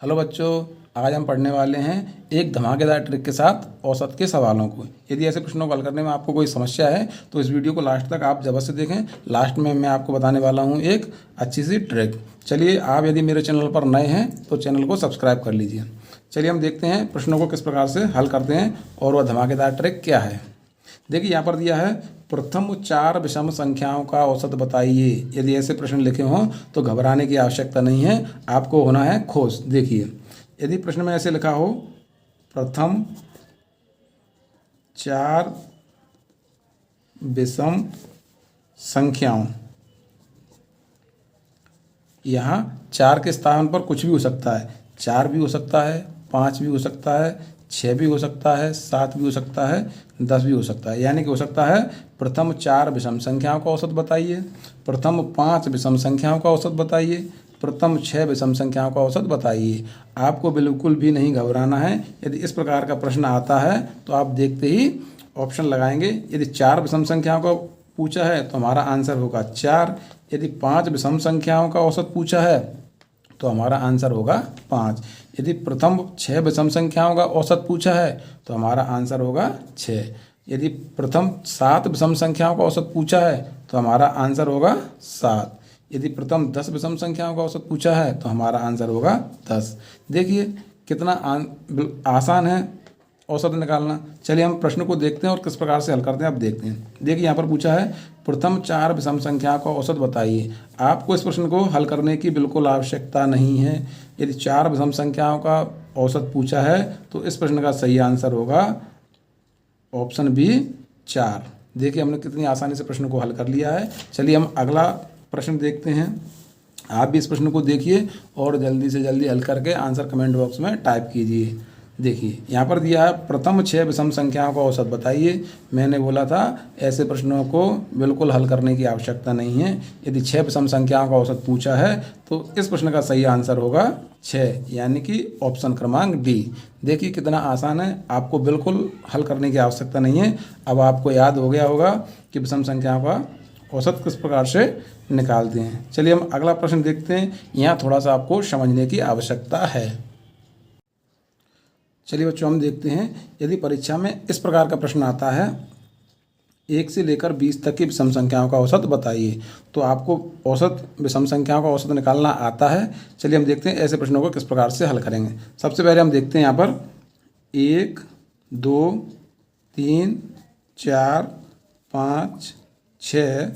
Hello बच्चों, आज हम पढ़ने वाले हैं एक धमाकेदार ट्रिक के साथ औसत के सवालों को। यदि ऐसे प्रश्नों को हल करने में आपको कोई समस्या है तो इस वीडियो को लास्ट तक आप ज़बरदस्त देखें। लास्ट में मैं आपको बताने वाला हूं एक अच्छी सी ट्रिक। चलिए, आप यदि मेरे चैनल पर नए हैं तो चैनल को सब्सक्राइब कर लीजिए। चलिए हम देखते हैं प्रश्नों को किस प्रकार से हल करते हैं और वह धमाकेदार ट्रिक क्या है। देखिए, यहाँ पर दिया है प्रथम 4 विषम संख्याओं का औसत बताइए। यदि ऐसे प्रश्न लिखे हों तो घबराने की आवश्यकता नहीं है, आपको होना है खुश। देखिए, यदि प्रश्न में ऐसे लिखा हो प्रथम 4 विषम संख्याओं, यहाँ 4 के स्थान पर कुछ भी हो सकता है। 4 भी हो सकता है, 5 भी हो सकता है, 6 भी हो सकता है, 7 भी हो सकता है, 10 भी हो सकता है। यानी कि हो सकता है प्रथम 4 विषम संख्याओं का औसत बताइए, प्रथम 5 विषम संख्याओं का औसत बताइए, प्रथम 6 विषम संख्याओं का औसत बताइए। आपको बिल्कुल भी नहीं घबराना है। यदि इस प्रकार का प्रश्न आता है तो आप देखते ही ऑप्शन लगाएंगे। यदि 4 विषम संख्याओं का पूछा है तो हमारा आंसर होगा 4। यदि 5 विषम संख्याओं का औसत पूछा है तो हमारा आंसर होगा 5। यदि प्रथम 6 विषम संख्याओं का औसत पूछा है तो हमारा आंसर होगा 6। यदि प्रथम 7 विषम संख्याओं का औसत पूछा है तो हमारा आंसर होगा 7। यदि प्रथम 10 विषम संख्याओं का औसत पूछा है तो हमारा आंसर होगा 10। देखिए कितना आसान है औसत निकालना। चलिए हम प्रश्न को देखते हैं और किस प्रकार से हल करते हैं, आप देखते हैं। देखिए, यहाँ पर पूछा है प्रथम 4 विषम संख्या का औसत बताइए। आपको इस प्रश्न को हल करने की बिल्कुल आवश्यकता नहीं है। यदि 4 विषम संख्याओं का औसत पूछा है तो इस प्रश्न का सही आंसर होगा ऑप्शन बी 4। देखिए, हमने कितनी आसानी से प्रश्न को हल कर लिया है। चलिए हम अगला प्रश्न देखते हैं। आप भी इस प्रश्न को देखिए और जल्दी से जल्दी हल करके आंसर कमेंट बॉक्स में टाइप कीजिए। देखिए, यहाँ पर दिया है प्रथम 6 विषम संख्याओं का औसत बताइए। मैंने बोला था ऐसे प्रश्नों को बिल्कुल हल करने की आवश्यकता नहीं है। यदि 6 विषम संख्याओं का औसत पूछा है तो इस प्रश्न का सही आंसर होगा 6, यानी कि ऑप्शन क्रमांक डी। देखिए कितना आसान है, आपको बिल्कुल हल करने की आवश्यकता नहीं है। अब आपको याद हो गया होगा कि विषम संख्याओं का औसत किस प्रकार से निकालते हैं। चलिए हम अगला प्रश्न देखते हैं। यहाँ थोड़ा सा आपको समझने की आवश्यकता है। चलिए बच्चों, हम देखते हैं। यदि परीक्षा में इस प्रकार का प्रश्न आता है 1 से लेकर 20 तक की विषम संख्याओं का औसत बताइए, तो आपको औसत विषम संख्याओं का औसत निकालना आता है। चलिए हम देखते हैं ऐसे प्रश्नों को किस प्रकार से हल करेंगे। सबसे पहले हम देखते हैं यहाँ पर 1, 2, 3, 4, 5, 6,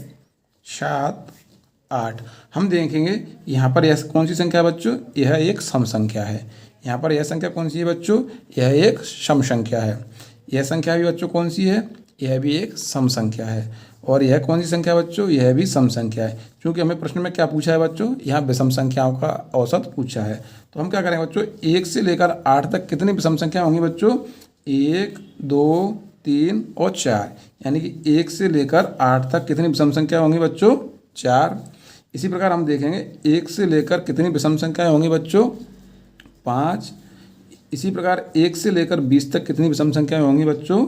7, 8। हम देखेंगे यहाँ पर यह कौन सी संख्या है बच्चों, यह एक सम संख्या है। यहाँ पर यह संख्या कौन सी है बच्चों, यह एक सम संख्या है। यह संख्या भी बच्चों कौन सी है, यह भी एक सम संख्या है। और यह कौन सी संख्या है बच्चों, यह भी सम संख्या है। क्योंकि हमें प्रश्न में क्या पूछा है बच्चों, यहाँ विषम संख्याओं का औसत पूछा है। तो हम क्या करेंगे बच्चों, 1 से लेकर 8 तक कितनी विषम संख्या होंगी बच्चों, 1, 2, 3 और 4। यानी कि 1 से लेकर 8 तक कितनी विषम संख्या होंगी बच्चों, 4। इसी प्रकार हम देखेंगे 1 से लेकर कितनी विषम संख्याएं होंगी बच्चों, 5। इसी प्रकार 1 से लेकर 20 तक कितनी विषम संख्याएं होंगी बच्चों,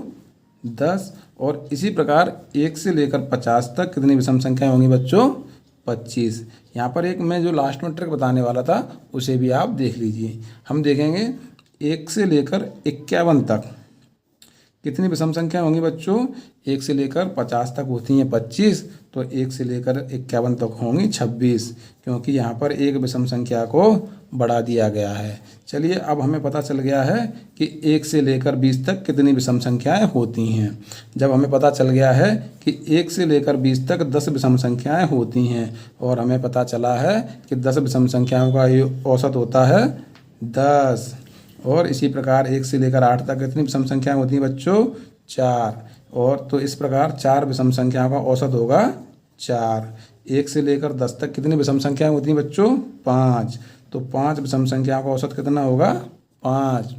10। और इसी प्रकार 1 से लेकर 50 तक कितनी विषम संख्याएं होंगी बच्चों, 25। यहाँ पर एक मैं जो लास्ट में ट्रिक बताने वाला था उसे भी आप देख लीजिए। हम देखेंगे 1 से लेकर 51 तक कितनी विषम संख्या होंगी बच्चों, 1 से लेकर 50 तक होती हैं 25, तो 1 से लेकर 51 तक होंगी 26, क्योंकि यहाँ पर एक विषम संख्या को बढ़ा दिया गया है। चलिए, अब हमें पता चल गया है कि 1 से लेकर 20 तक कितनी विषम संख्याएं होती हैं। जब हमें पता चल गया है कि 1 से लेकर 20 तक 10 विषम संख्याएं होती हैं और हमें पता चला है कि 10 विषम संख्याओं का औसत होता है 10। और इसी प्रकार 1 से लेकर 8 तक कितनी विषम संख्याएं होती हैं बच्चों, 4। और तो इस प्रकार 4 विषम संख्याओं का औसत होगा 4। 1 से लेकर 10 तक कितनी विषम संख्याएं होती हैं बच्चों, 5। तो 5 विषम संख्याओं का औसत कितना होगा, 5।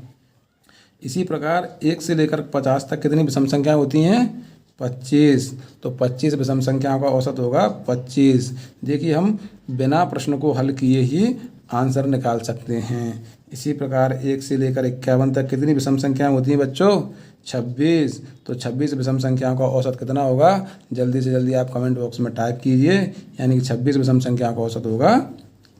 इसी प्रकार 1 से लेकर 50 तक कितनी विषम संख्याएं होती हैं, 25। तो 25 विषम संख्याओं का औसत होगा 25। देखिए, हम बिना प्रश्न को हल किए ही आंसर निकाल सकते हैं। इसी प्रकार 1 से लेकर 51 तक कितनी विषम संख्याएं होती हैं बच्चों, 26। तो 26 विषम संख्याओं का औसत कितना होगा, जल्दी से जल्दी आप कमेंट बॉक्स में टाइप कीजिए। यानी कि 26 विषम संख्याओं का औसत होगा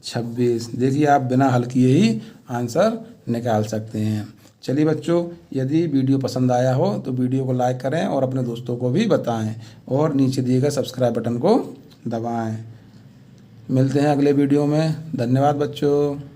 26। देखिए आप बिना हल किए ही आंसर निकाल सकते हैं। चलिए बच्चों, यदि वीडियो पसंद आया हो तो वीडियो को लाइक करें और अपने दोस्तों को भी बताएं और नीचे दिए गए सब्सक्राइब बटन को दबाएं। मिलते हैं अगले वीडियो में। धन्यवाद बच्चों।